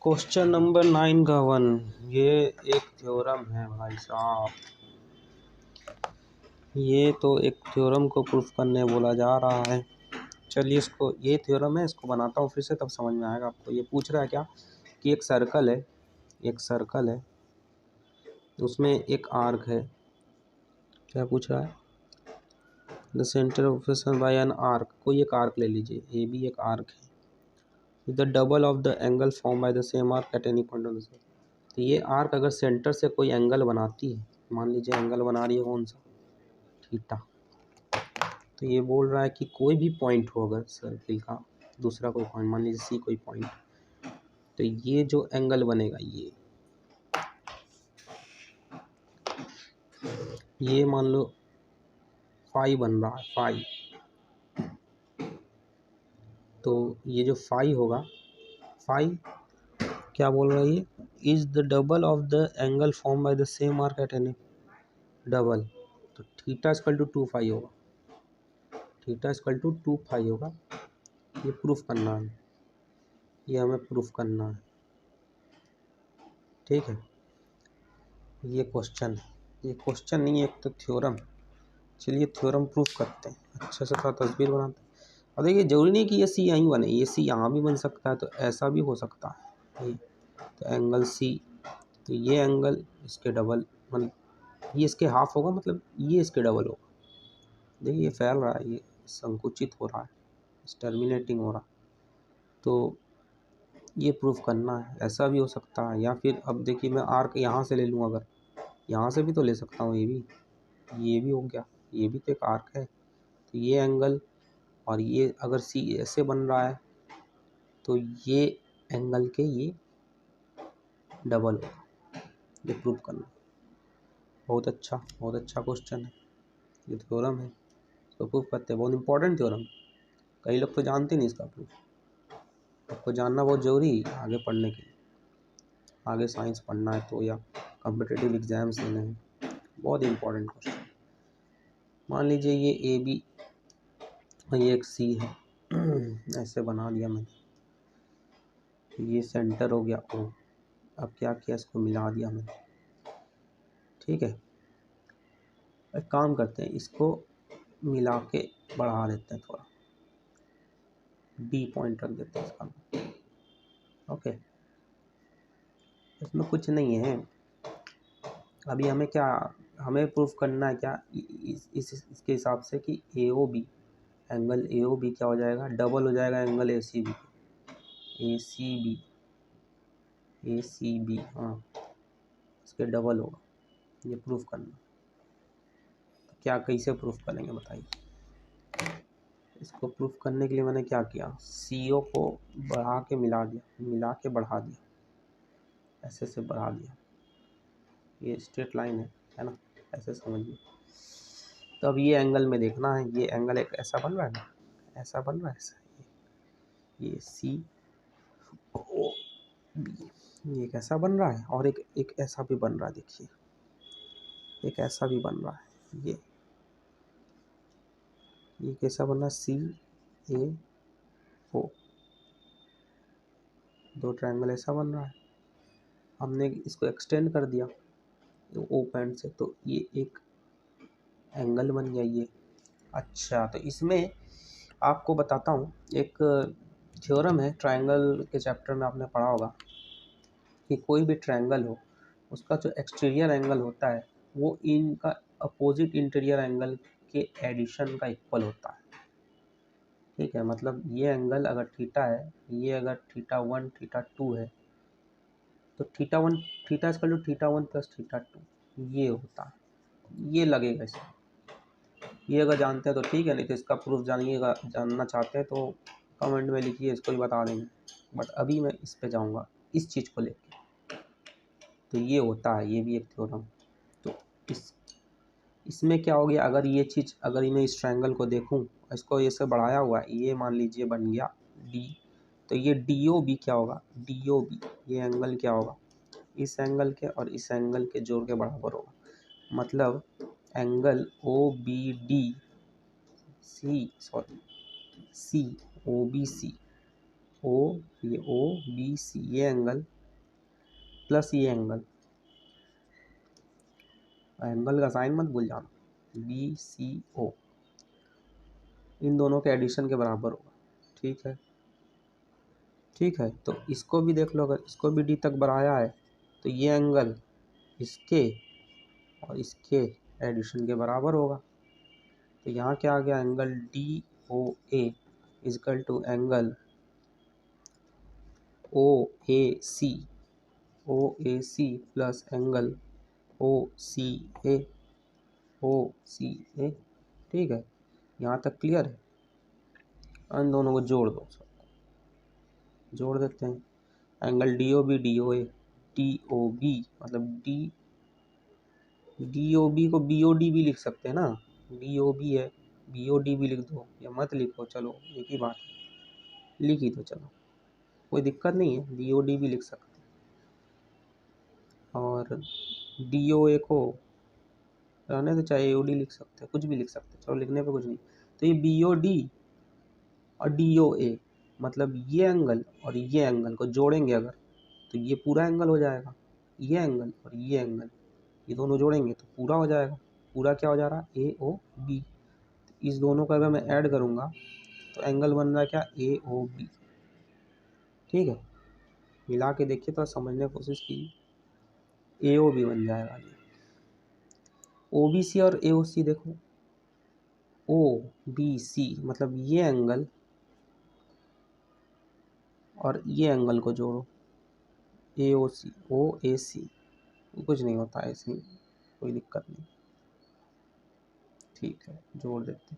Question number 9 का 1। ये एक थ्योरम है भाई साहब। ये तो एक थ्योरम को प्रूफ करने बोला जा रहा है। चलिए इसको, ये थ्योरम है, इसको बनाता हूँ फिर से, तब समझ में आएगा आपको। ये पूछ रहा है क्या कि एक सर्कल है, एक सर्कल है, उसमें एक आर्क है। क्या पूछ रहा है? The centre of by an arc. कोई एक आर्क ले लीजिए, ए भी एक आर्क है। The double of the angle form by the same arc at any point of the circle. तो ये आर्क अगर सेंटर से कोई एंगल बनाती है, मान लीजिए एंगल बना रही है कौन सा, थीटा। तो ये बोल रहा है कि कोई भी पॉइंट हो अगर सर्किल का, दूसरा कोई पॉइंट, मान लीजिए सी कोई पॉइंट, तो ये जो एंगल बनेगा ये मान लो फाई बन रहा है, फाई। तो ये जो फाई होगा, फाई क्या बोल रहा है, ये is the double of the angle form by the same arc at any double. तो थीटा इक्वल टू 2 फाई होगा, थीटा इक्वल टू 2 फाई होगा। ये प्रूफ करना है, ये हमें प्रूफ करना है, ठीक है। ये क्वेश्चन है, ये क्वेश्चन नहीं है, एक तो थ्योरम। चलिए थ्योरम प्रूफ करते हैं, अच्छे से थोड़ा तस्वीर बनाते हैं। और देखिए जरूरी नहीं कि ये सी यहीं बने, ये सी यहाँ भी बन सकता है, तो ऐसा भी हो सकता है। ये तो एंगल सी, तो ये एंगल इसके डबल, मतलब ये इसके हाफ होगा, मतलब ये इसके डबल होगा। देखिए ये फैल रहा है, ये संकुचित हो रहा है, टर्मिनेटिंग हो रहा है। तो ये प्रूफ करना है, ऐसा भी हो सकता है। या फिर अब देखिए मैं आर्क यहाँ से ले लूँ, अगर यहाँ से भी तो ले सकता हूँ, ये भी हो गया, ये भी तो एक आर्क है। तो ये एंगल और ये अगर सी ऐसे बन रहा है, तो ये एंगल के ये डबल होगा। ये प्रूफ करना, बहुत अच्छा क्वेश्चन है। ये थ्योरम है, इसको प्रूफ करते हैं, बहुत इंपॉर्टेंट थ्योरम। कई लोग तो जानते नहीं इसका प्रूफ। आपको जानना बहुत ज़रूरी है आगे पढ़ने के लिए, आगे साइंस पढ़ना है तो, या कॉम्पिटिटिव एग्जाम्स देने हैं। बहुत इंपॉर्टेंट क्वेश्चन। मान लीजिए ये ए बी और ये एक सी है, ऐसे बना दिया मैंने। ये सेंटर हो गया ओ। अब क्या किया, इसको मिला दिया मैंने, ठीक है। एक काम करते हैं, इसको मिला के बढ़ा देते हैं थोड़ा, बी पॉइंट रख देते हैं इसका, ओके। इसमें कुछ नहीं है अभी, हमें क्या, हमें प्रूफ करना है क्या, इसके हिसाब से कि A O B, angle A O B क्या हो जाएगा, डबल हो जाएगा angle A C B, A C B, A C B, हाँ इसके डबल होगा। ये प्रूफ करना, तो क्या कैसे प्रूफ करेंगे बताइए। इसको प्रूफ करने के लिए मैंने क्या किया, सी ओ को बढ़ा के मिला दिया, मिला के बढ़ा दिया, ऐसे से बढ़ा दिया। ये स्ट्रेट लाइन है ना, ऐसे समझिए। तो अब ये एंगल में देखना है, ये एंगल एक ऐसा बन रहा है ना, ऐसा बन रहा है, ऐसा ये सी ओ बी, ये एक ऐसा बन रहा है, और एक ऐसा भी बन रहा है, देखिए एक ऐसा भी बन रहा है। ये कैसा बन रहा है, सी ए ओ, दो ट्रायंगल ऐसा बन रहा है। हमने इसको एक्सटेंड कर दिया तो ओ पॉइंट से, तो ये एक एंगल बन गया ये। अच्छा, तो इसमें आपको बताता हूँ, एक थ्योरम है, ट्रायंगल के चैप्टर में आपने पढ़ा होगा कि कोई भी ट्रायंगल हो, उसका जो एक्सटीरियर एंगल होता है वो इनका अपोजिट इंटीरियर एंगल के एडिशन का इक्वल होता है, ठीक है। मतलब ये एंगल अगर थीटा है, ये अगर थीटा 1 थीटा 2 है, तो theta 1 theta equal to theta 1 plus theta 2 ये होता है, ये लगेगा इसमें। ये अगर जानते हैं तो ठीक है, नहीं तो इसका प्रूफ जानिएगा, जानना चाहते हैं तो कमेंट में लिखिए, इसको भी बता देंगे। बट अभी मैं इस पे जाऊंगा, इस चीज़ को लेकर। तो ये होता है, ये भी एक थ्योरम। तो इसमें क्या हो गया, अगर ये चीज़, अगर मैं इस ट्रायंगल को देखूं, इसको ये से बढ़ाया हुआ है, ये मान लीजिए बन गया डी। तो ये डी ओ बी क्या होगा, डी ओ बी ये एंगल क्या होगा, इस एंगल के और इस एंगल के जोड़ के बराबर होगा। मतलब angle O B D C, sorry C O B C, O, ये ओ बी सी, ये एंगल प्लस ये एंगल, एंगल का साइन मत भूल जाना, बी सी ओ, इन दोनों के एडिशन के बराबर होगा। ठीक है, ठीक है। तो इसको भी देख लो, अगर इसको भी डी तक बढ़ाया है तो ये एंगल इसके और इसके एडिशन के बराबर होगा। तो यहाँ क्या आ गया, angle D O A equal to angle O A C, O A C plus angle O C A, O C A. ठीक है, यहाँ तक क्लियर है। इन दोनों को जोड़ दो, जोड़ देते हैं। Angle D O B D O A, D O B मतलब डी ओ बी को बी ओ डी भी लिख सकते हैं ना, डी ओ बी है, बी ओ डी भी लिख दो या मत लिखो, चलो एक ही बात है, लिख ही तो चलो, कोई दिक्कत नहीं है, बी ओ डी भी लिख सकते हैं। और डी ओ ए को रहने तो, चाहे ए ओ डी लिख सकते हैं, कुछ भी लिख सकते हैं, चलो लिखने पे कुछ नहीं। तो ये बी ओ डी और डी ओ ए मतलब ये एंगल और ये एंगल को जोड़ेंगे अगर, तो ये पूरा एंगल हो जाएगा, ये एंगल और ये एंगल, ये दोनों जोड़ेंगे तो पूरा हो जाएगा। पूरा क्या हो जा रहा है, ए ओ बी। इस दोनों का अगर मैं ऐड करूँगा तो एंगल बन रहा है क्या, ए ओ बी। ठीक है, मिला के देखिए तो समझने की कोशिश कीजिए, ए ओ बी बन जाएगा ये। ओ बी सी और ए ओ सी देखो, ओ बी सी मतलब ये एंगल और ये एंगल को जोड़ो, ए ओ सी, ओ ए सी, कुछ नहीं होता है इसमें, कोई दिक्कत नहीं। ठीक है, जोड़ देते,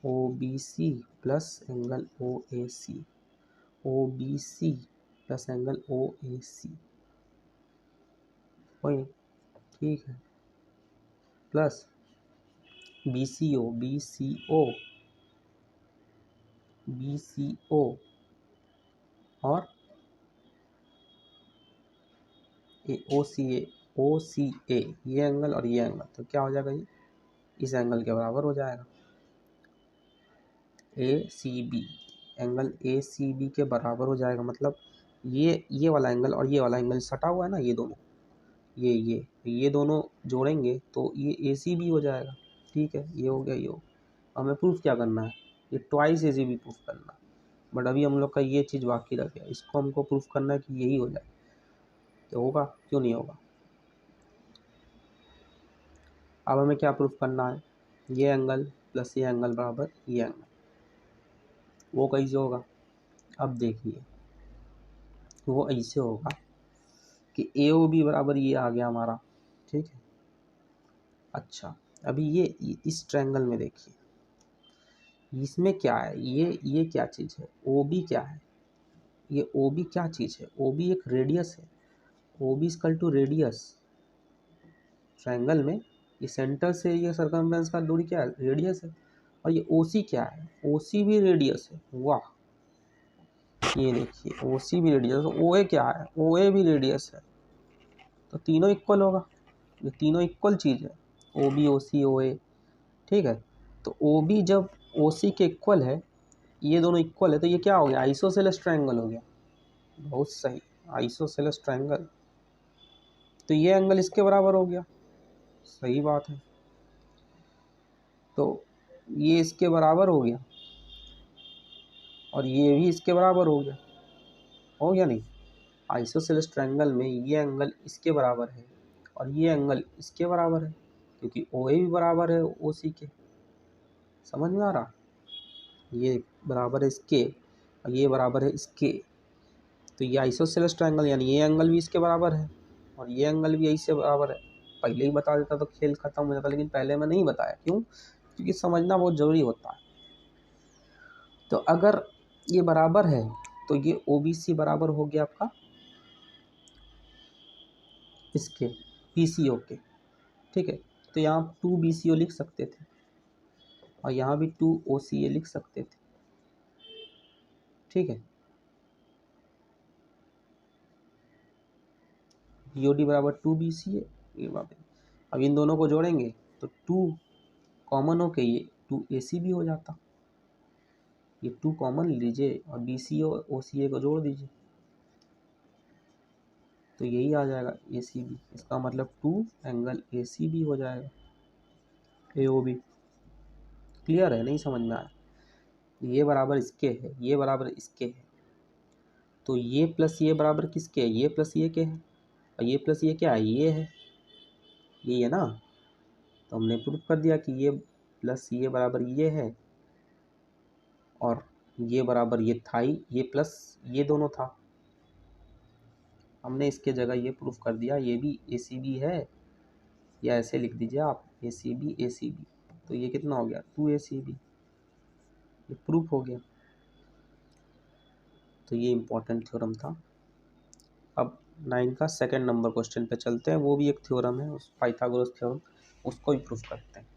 O B C plus angle O A C, O B C plus angle O A C, वही। ठीक है, plus B C O, B C O, B C O और O C A, O C ए, ये angle और ये angle, तो क्या हो जाएगा, ये इस एंगल के बराबर हो जाएगा, A C B, angle A C B के बराबर हो जाएगा। मतलब ये वाला एंगल और ये वाला एंगल सटा हुआ है ना, ये दोनों, ये दोनों जोड़ेंगे तो ये ए सी बी हो जाएगा। ठीक है, ये हो गया, ये हो। हमें प्रूफ क्या करना है, ये ट्वाइस ए सी बी प्रूफ करना है, बट अभी हम लोग का ये चीज़ बाकी रह गया, इसको हमको प्रूफ करना है कि यही हो जाए, तो होगा, क्यों नहीं होगा। अब हमें क्या प्रूफ करना है, ये एंगल प्लस ये एंगल बराबर ये एंगल, वो कैसे होगा। अब देखिए, वो ऐसे होगा कि ए ओ बी बराबर ये आ गया हमारा। ठीक है, अच्छा, अभी ये इस ट्रायंगल में देखिए, इसमें क्या है, ये क्या चीज़ है, ओ बी क्या है, ये ओ बी क्या चीज़ है, ओ बी एक रेडियस है, O B equal to radius. Triangle में ये सेंटर से ये सर्कमफ्रेंस का दूरी क्या है, रेडियस है। और ये ओ सी क्या है, ओ सी भी रेडियस है, वाह। ये देखिए, ओ सी भी रेडियस, ओ ए क्या है, ओ ए भी रेडियस है, तो तीनों इक्वल होगा, ये तीनों इक्वल चीज़ है, ओ बी, ओ सी, ओ ए। ठीक है, तो ओ बी जब ओ सी के इक्वल है, ये दोनों इक्वल है, तो ये क्या हो गया, आइसोसेलेस ट्रायंगल हो गया। बहुत सही, आइसोसेलेस ट्रायंगल, तो ये एंगल इसके बराबर हो गया, सही बात है। तो ये इसके बराबर हो गया और ये भी इसके बराबर हो गया नहीं। आइसोसेलेस ट्रायंगल में ये एंगल इसके बराबर है और ये एंगल इसके बराबर है, क्योंकि ओ ए भी बराबर है ओ सी के। समझ में आ रहा, ये बराबर है इसके और ये बराबर है इसके, तो ये आइसोसेलेस ट्रायंगल, यानी ये एंगल भी इसके बराबर है और ये एंगल भी इससे बराबर है। पहले ही बता देता तो खेल खत्म हो जाता, लेकिन पहले मैं नहीं बताया, क्यों, क्योंकि समझना बहुत ज़रूरी होता है। तो अगर ये बराबर है तो ये ओ बी सी बराबर हो गया आपका इसके पी सी ओ के। ठीक है, तो यहाँ 2 बी सी ओ लिख सकते थे और यहाँ भी 2 ओ सी ए लिख सकते थे। ठीक है, बी ओ डी बराबर 2 बी सी ए, ये बात है। अब इन दोनों को जोड़ेंगे तो 2 कॉमन हो के ये 2 ए सी भी हो जाता। ये 2 कॉमन लीजिए और बी सी और ओ सी ए को जोड़ दीजिए, तो यही आ जाएगा ए सी बी। इसका मतलब 2 एंगल ए सी बी हो जाएगा, ए ओ बी। क्लियर है? नहीं समझ में आया? ये बराबर इसके है, ये बराबर इसके है, तो ये प्लस ये बराबर किसके है? ये प्लस ये के है, और ये प्लस ये क्या है? ये है, ये है ना। तो हमने प्रूफ कर दिया कि ये प्लस ये बराबर ये है, और ये बराबर ये था ही, ये प्लस ये दोनों था। हमने इसके जगह ये प्रूफ कर दिया, ये भी ए सी बी है, या ऐसे लिख दीजिए आप ए C B A C B. तो ये कितना हो गया? 2 ए सी बी, ये प्रूफ हो गया। तो ये इम्पोर्टेंट थ्योरम था। अब 9 का सेकंड नंबर क्वेश्चन पे चलते हैं, वो भी एक थ्योरम है, उस पाइथागोरस थ्योरम, उसको भी प्रूफ करते हैं।